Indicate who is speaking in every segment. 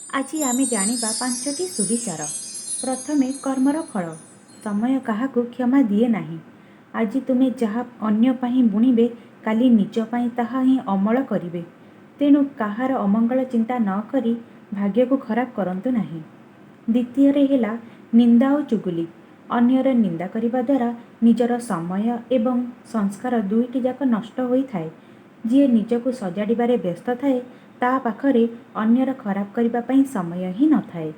Speaker 1: ଆଜି ଆମେ ଜାଣିବା 5ଟି ସୁବିଚାର। ପ୍ରଥମେ କର୍ମର ଫଳ। ସମୟ କାହାକୁ କ୍ଷମା ଦିଏ ନାହିଁ। ଆଜି ତୁମେ ଯାହା ଅନ୍ୟ ପାଇଁ ବୁଣିବେ କାଲି ନିଜ ପାଇଁ ତାହା ହିଁ ଅମଳ କରିବେ। ତେଣୁ କାହାର ଅମଙ୍ଗଳ ଚିନ୍ତା ନ କରି ଭାଗ୍ୟକୁ ଖରାପ କରନ୍ତୁ ନାହିଁ। ଦ୍ୱିତୀୟରେ ହେଲା ନିନ୍ଦା ଓ ଚୁଗୁଲି। ଅନ୍ୟର ନିନ୍ଦା କରିବା ଦ୍ୱାରା ନିଜର ସମୟ ଏବଂ ସଂସ୍କାର ଦୁଇଟି ଯାକ ନଷ୍ଟ ହୋଇଥାଏ। ଯିଏ ନିଜକୁ ସଜାଡ଼ିବାରେ ବ୍ୟସ୍ତ ଥାଏ ତା ପାଖରେ ଅନ୍ୟର ଖରାପ କରିବା ପାଇଁ ସମୟ ହିଁ ନଥାଏ।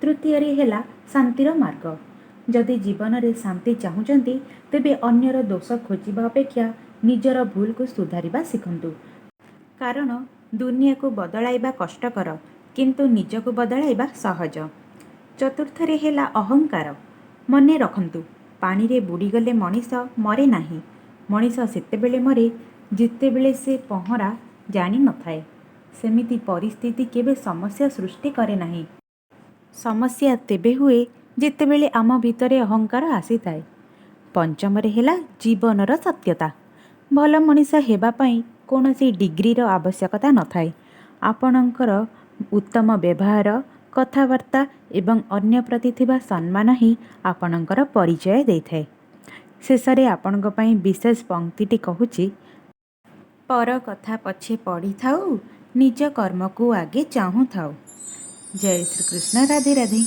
Speaker 1: ତୃତୀୟରେ ହେଲା ଶାନ୍ତିର ମାର୍ଗ। ଯଦି ଜୀବନରେ ଶାନ୍ତି ଚାହୁଁଛନ୍ତି ତେବେ ଅନ୍ୟର ଦୋଷ ଖୋଜିବା ଅପେକ୍ଷା ନିଜର ଭୁଲକୁ ସୁଧାରିବା ଶିଖନ୍ତୁ। କାରଣ ଦୁନିଆକୁ ବଦଳାଇବା କଷ୍ଟକର କିନ୍ତୁ ନିଜକୁ ବଦଳାଇବା ସହଜ। ଚତୁର୍ଥରେ ହେଲା ଅହଙ୍କାର। ମନେ ରଖନ୍ତୁ, ପାଣିରେ ବୁଡ଼ିଗଲେ ମଣିଷ ମରେ ନାହିଁ। ମଣିଷ ସେତେବେଳେ ମରେ ଯେତେବେଳେ ସେ ପହଁରା ଜାଣିନଥାଏ। ସେମିତି ପରିସ୍ଥିତି କେବେ ସମସ୍ୟା ସୃଷ୍ଟି କରେ ନାହିଁ। ସମସ୍ୟା ତେବେ ହୁଏ ଯେତେବେଳେ ଆମ ଭିତରେ ଅହଙ୍କାର ଆସିଥାଏ। ପଞ୍ଚମରେ ହେଲା ଜୀବନର ସତ୍ୟତା। ଭଲ ମଣିଷ ହେବା ପାଇଁ କୌଣସି ଡିଗ୍ରୀର ଆବଶ୍ୟକତା ନଥାଏ। ଆପଣଙ୍କର ଉତ୍ତମ ବ୍ୟବହାର, କଥାବାର୍ତ୍ତା ଏବଂ ଅନ୍ୟ ପ୍ରତି ଥିବା ସମ୍ମାନ ହିଁ ଆପଣଙ୍କର ପରିଚୟ ଦେଇଥାଏ। ଶେଷରେ ଆପଣଙ୍କ ପାଇଁ ବିଶେଷ ପଂକ୍ତିଟି କହୁଛି, ପର କଥା ପଛେ ପଡ଼ିଥାଉ, ନିଜ କର୍ମକୁ ଆଗେ ଚାହୁଁଥାଉ। ଜୟ ଶ୍ରୀକୃଷ୍ଣ। ରାଧେ ରାଧେ।